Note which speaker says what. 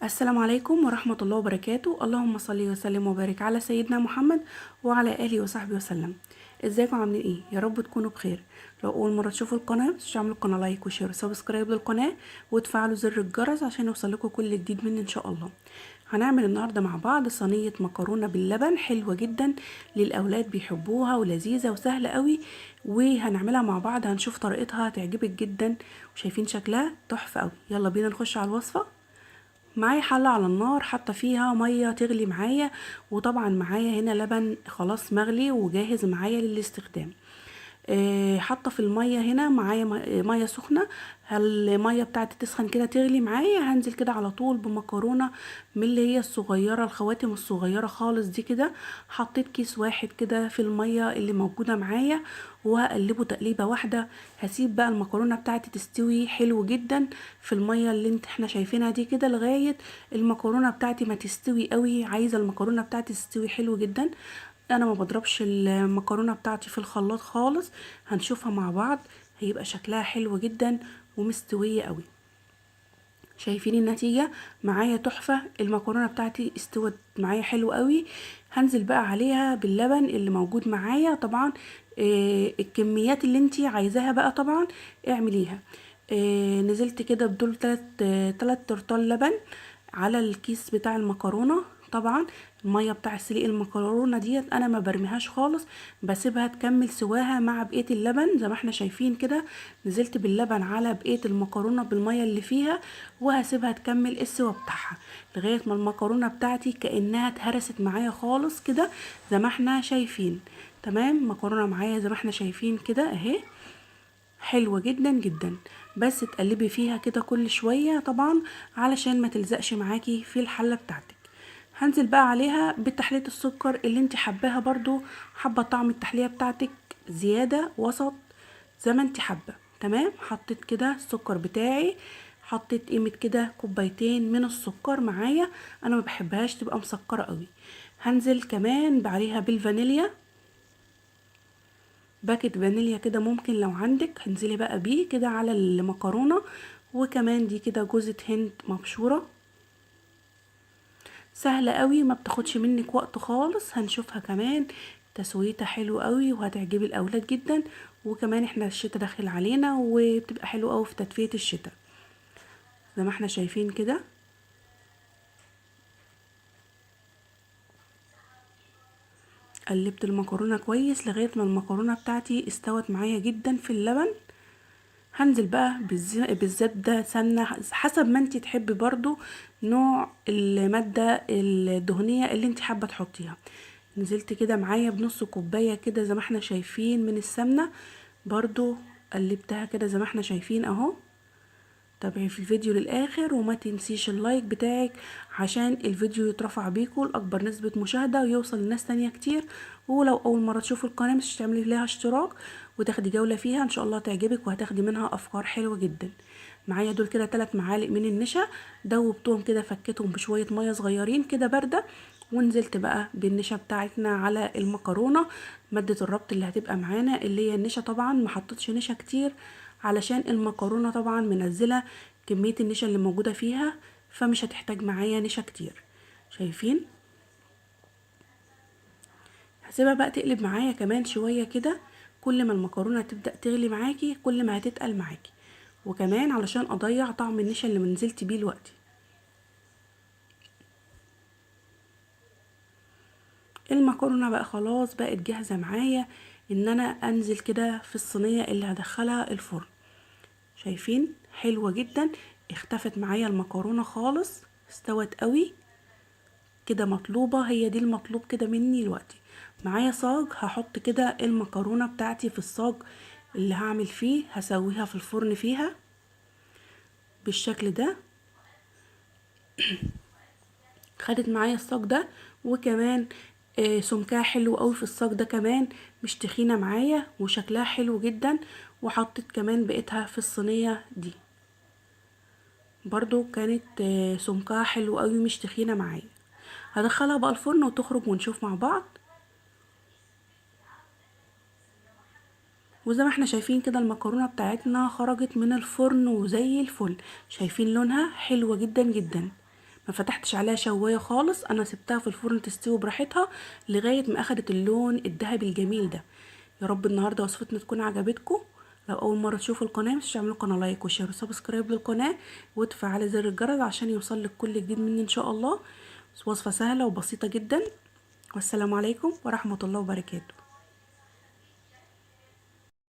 Speaker 1: السلام عليكم ورحمة الله وبركاته. اللهم صل وسلم وبارك على سيدنا محمد وعلى آله وصحبه وسلم. ازيكم عاملين ايه؟ يا رب تكونوا بخير. لو اول مرة تشوفوا القناة متنسوش تعملوا القناة لايك وشير وسبسكرايب للقناة وتفعلوا زر الجرس عشان يوصلكوا كل جديد مني ان شاء الله. هنعمل النهاردة مع بعض صينية مكرونة باللبن حلوة جدا للأولاد، بيحبوها ولذيذة وسهلة قوي، وهنعملها مع بعض. هنشوف طريقتها هتعجبك جدا، وشايفين شكلها تحفة قوي. يلا بينا نخش على الوصفة. معايا حلة على النار حاطه فيها ميه تغلي معايا، وطبعا معايا هنا لبن خلاص مغلي وجاهز معايا للاستخدام. حاطه في الميه هنا معايا ميه سخنه. الميه بتاعتي تسخن كده تغلي معايا، هنزل كده على طول بمكرونه من اللي هي الصغيره، الخواتم الصغيره خالص دي كده. حطيت كيس واحد كده في الميه اللي موجوده معايا، وهقلبه تقليبه واحده. هسيب بقى المكرونه بتاعتي تستوي حلو جدا في الميه اللي احنا شايفينها دي كده لغايه المكرونه بتاعتي ما تستوي قوي. عايزه المكرونه بتاعتي تستوي حلو جدا. انا ما بضربش المكرونه بتاعتي في الخلاط خالص. هنشوفها مع بعض، هيبقى شكلها حلو جدا ومستويه قوي. شايفين النتيجه معايا تحفه. المكرونه بتاعتي استوت معايا حلو قوي. هنزل بقى عليها باللبن اللي موجود معايا طبعا. الكميات اللي انتي عايزاها بقى طبعا اعمليها. نزلت كده بدول تلات ترطال لبن على الكيس بتاع المكرونه. طبعا الميه بتاع سليق المكرونه ديت انا ما برميهاش خالص، بسيبها تكمل سواها مع بقيه اللبن زي ما احنا شايفين كده. نزلت باللبن على بقيه المكرونه بالميه اللي فيها، وهسيبها تكمل السوا بتاعها لغايه ما المكرونه بتاعتي كانها اتهرست معايا خالص كده زي ما احنا شايفين. تمام، مكرونه معايا زي ما احنا شايفين كده اهي، حلوة جدا جدا. بس تقلبي فيها كده كل شوية طبعا علشان ما تلزقش معاكي في الحلة بتاعتك. هنزل بقى عليها بتحلية السكر اللي انت حباها برضو، حابة طعم التحلية بتاعتك زيادة وسط زي ما انت حابة. تمام، حطيت كده السكر بتاعي، حطيت قيمة كده كوبايتين من السكر معايا. انا ما بحبهاش تبقى مسكرة قوي. هنزل كمان عليها بالفانيليا، باكت فانيليا كده ممكن لو عندك هنزلي بقى بيه كده على المكرونة. وكمان دي كده جوزة هند مبشورة، سهلة قوي ما بتاخدش منك وقت خالص. هنشوفها كمان تسويتها حلو قوي وهتعجبي الاولاد جدا. وكمان احنا الشتا داخل علينا وبتبقى حلو قوي في تدفئة الشتا زي ما احنا شايفين كده. قلبت المكرونة كويس لغاية ما المكرونة بتاعتي استوت معايا جدا في اللبن. هنزل بقى بالزبدة سمنة حسب ما انتي تحبي برضو نوع المادة الدهنية اللي انتي حابة تحطيها. نزلت كده معايا بنص كوباية كده زي ما احنا شايفين من السمنة برضو. قلبتها كده زي ما احنا شايفين اهو. تابعي في الفيديو للاخر وما تنسيش اللايك بتاعك عشان الفيديو يترفع بيكم لاكبر نسبة مشاهدة ويوصل لناس تانية كتير. ولو اول مرة تشوفوا القناة مش تعملي لها اشتراك وتاخدي جولة فيها ان شاء الله تعجبك وهتاخدي منها افكار حلوة جدا. معايا دول كده 3 معالق من النشا، دوبتهم كده فكيتهم بشوية مية صغيرين كده باردة. ونزلت بقى بالنشا بتاعتنا على المكرونة. مادة الربط اللي هتبقى معانا اللي هي النشا، طبعا ما حطيتش نشا كتير علشان المكرونة طبعا منزلة كمية النشا اللي موجودة فيها، فمش هتحتاج معايا نشا كتير. شايفين؟ هسيبها بقى تقلب معايا كمان شوية كده. كل ما المكرونة تبدأ تغلي معاكي كل ما هتتقل معاكي، وكمان علشان اضيع طعم النشا اللي منزلت بيه الوقت. المكرونة بقى خلاص بقت جاهزة معايا ان انا انزل كده في الصينية اللي هدخلها الفرن. شايفين؟ حلوة جدا. اختفت معايا المكرونة خالص، استوت قوي كده. مطلوبة، هي دي المطلوب كده مني دلوقتي. معايا صاج هحط كده المكرونة بتاعتي في الصاج اللي هعمل فيه، هسويها في الفرن فيها بالشكل ده. خدت معايا الصاج ده، وكمان سمكها حلو قوي في الصاج ده كمان، مش تخينة معايا وشكلها حلو جدا. وحطيت كمان بقيتها في الصينية دي برضو كانت سمكها حلو قوي مش تخينة معايا. هدخلها بقى الفرن وتخرج ونشوف مع بعض. وزي ما احنا شايفين كده المكرونة بتاعتنا خرجت من الفرن وزي الفل. شايفين لونها حلوة جدا جدا، ما فتحتش عليها شوايه خالص، انا سبتها في الفرن تستوي براحتها لغايه ما اخدت اللون الذهبي الجميل ده. يا رب النهارده وصفتنا تكون عجبتكم. لو اول مره تشوفوا القناه مش تعملوا القناه لايك وشير وسبسكرايب للقناه وتفعلوا زر الجرس عشان يوصلك كل جديد مني ان شاء الله. وصفه سهله وبسيطه جدا. والسلام عليكم ورحمه الله وبركاته.